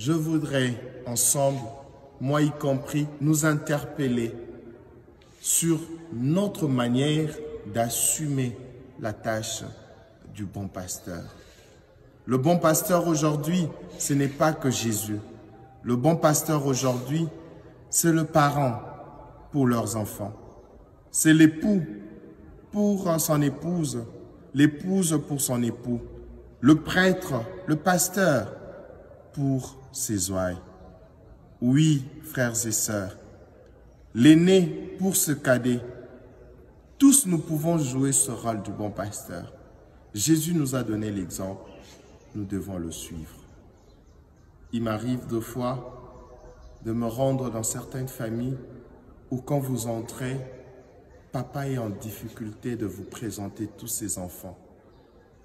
je voudrais ensemble, moi y compris, nous interpeller sur notre manière d'assumer la tâche du bon pasteur. Le bon pasteur aujourd'hui, ce n'est pas que Jésus. Le bon pasteur aujourd'hui, c'est le parent pour leurs enfants. C'est l'époux pour son épouse, l'épouse pour son époux, le prêtre, le pasteur pour ses ouailles. Oui, frères et sœurs, l'aîné pour ce cadet. Tous nous pouvons jouer ce rôle du bon pasteur. Jésus nous a donné l'exemple, nous devons le suivre. Il m'arrive deux fois de me rendre dans certaines familles où quand vous entrez, papa est en difficulté de vous présenter tous ses enfants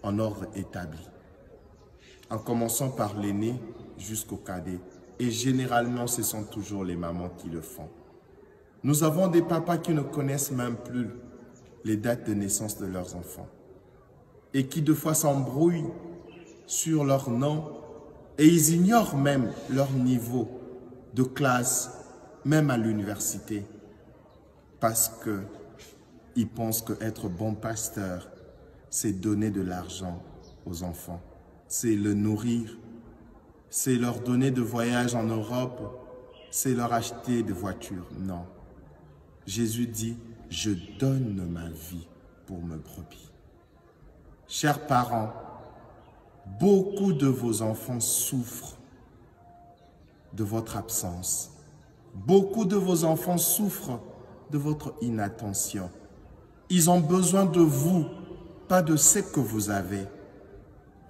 en ordre établi, en commençant par l'aîné jusqu'au cadet. Et généralement, ce sont toujours les mamans qui le font. Nous avons des papas qui ne connaissent même plus les dates de naissance de leurs enfants et qui, deux fois, s'embrouillent sur leur nom et ils ignorent même leur niveau de classe, même à l'université, parce qu'ils pensent qu'être bon pasteur, c'est donner de l'argent aux enfants, c'est le nourrir, c'est leur donner de voyages en Europe, c'est leur acheter des voitures. Non. Jésus dit, je donne ma vie pour mes brebis. Chers parents, beaucoup de vos enfants souffrent de votre absence. Beaucoup de vos enfants souffrent de votre inattention. Ils ont besoin de vous, pas de ce que vous avez.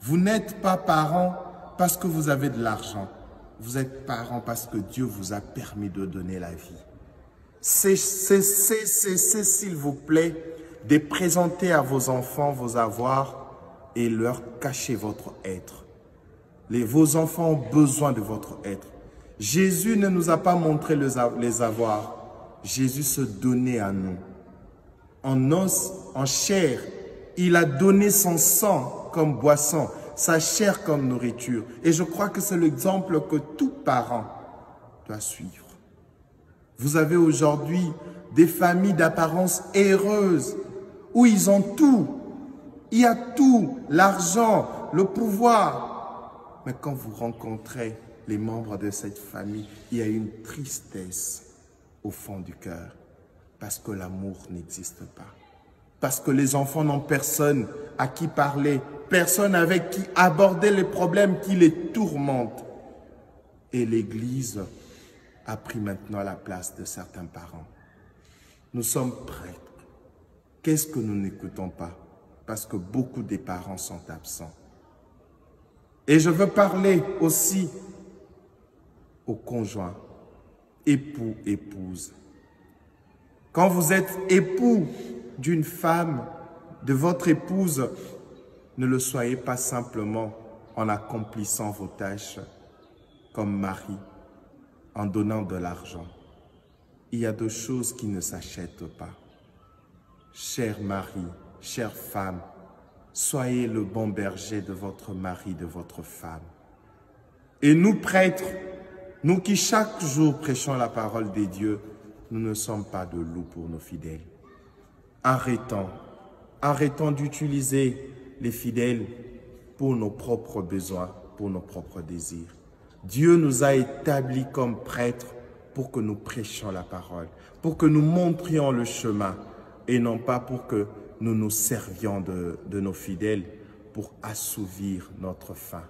Vous n'êtes pas parents parce que vous avez de l'argent. Vous êtes parents parce que Dieu vous a permis de donner la vie. Cessez, s'il vous plaît, de présenter à vos enfants vos avoirs et leur cacher votre être. Vos enfants ont besoin de votre être. Jésus ne nous a pas montré les avoirs. Jésus se donnait à nous. En os, en chair, il a donné son sang comme boisson, sa chair comme nourriture. Et je crois que c'est l'exemple que tout parent doit suivre. Vous avez aujourd'hui des familles d'apparence heureuse où ils ont tout. Il y a tout, l'argent, le pouvoir. Mais quand vous rencontrez les membres de cette famille, il y a une tristesse au fond du cœur parce que l'amour n'existe pas. Parce que les enfants n'ont personne à qui parler, personne avec qui aborder les problèmes qui les tourmentent. Et l'Église a pris maintenant la place de certains parents. Nous sommes prêtres. Qu'est-ce que nous n'écoutons pas? Parce que beaucoup des parents sont absents. Et je veux parler aussi aux conjoints, époux, épouses. Quand vous êtes époux d'une femme, de votre épouse, ne le soyez pas simplement en accomplissant vos tâches comme mari, en donnant de l'argent. Il y a des choses qui ne s'achètent pas. Cher mari, chère femme, soyez le bon berger de votre mari, de votre femme. Et nous prêtres, nous qui chaque jour prêchons la parole des dieux, nous ne sommes pas de loups pour nos fidèles. Arrêtons d'utiliser les fidèles pour nos propres besoins, pour nos propres désirs. Dieu nous a établis comme prêtres pour que nous prêchions la parole, pour que nous montrions le chemin et non pas pour que nous nous servions de nos fidèles pour assouvir notre faim.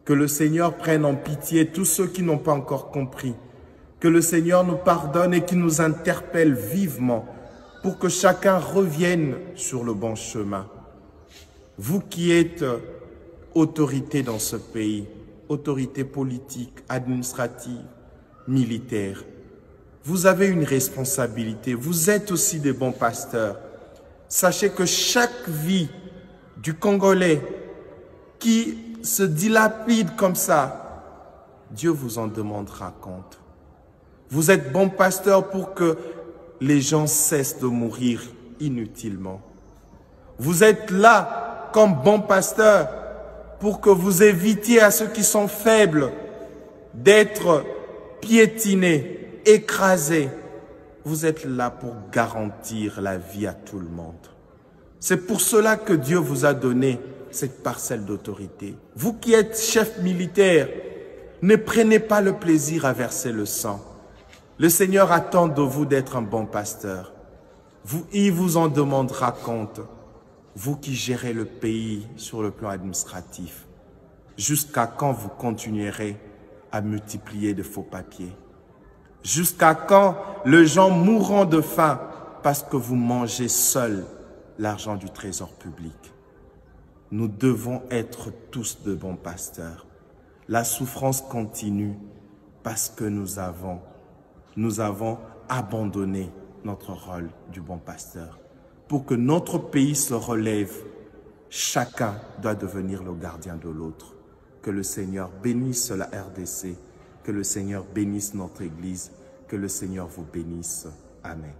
Que le Seigneur prenne en pitié tous ceux qui n'ont pas encore compris. Que le Seigneur nous pardonne et qu'il nous interpelle vivement pour que chacun revienne sur le bon chemin. Vous qui êtes autorité dans ce pays, autorité politique, administrative, militaire, vous avez une responsabilité. Vous êtes aussi des bons pasteurs. Sachez que chaque vie du Congolais qui se dilapide comme ça, Dieu vous en demandera compte. Vous êtes bons pasteurs pour que les gens cessent de mourir inutilement. Vous êtes là comme bons pasteurs pour que vous évitiez à ceux qui sont faibles d'être piétinés, écrasés. Vous êtes là pour garantir la vie à tout le monde. C'est pour cela que Dieu vous a donné cette parcelle d'autorité. Vous qui êtes chef militaire, ne prenez pas le plaisir à verser le sang. Le Seigneur attend de vous d'être un bon pasteur. Il vous en demandera compte. Vous qui gérez le pays sur le plan administratif, jusqu'à quand vous continuerez à multiplier de faux papiers? Jusqu'à quand les gens mourront de faim parce que vous mangez seuls l'argent du trésor public? Nous devons être tous de bons pasteurs. La souffrance continue parce que nous avons abandonné notre rôle du bon pasteur. Pour que notre pays se relève, chacun doit devenir le gardien de l'autre. Que le Seigneur bénisse la RDC, que le Seigneur bénisse notre Église, que le Seigneur vous bénisse. Amen.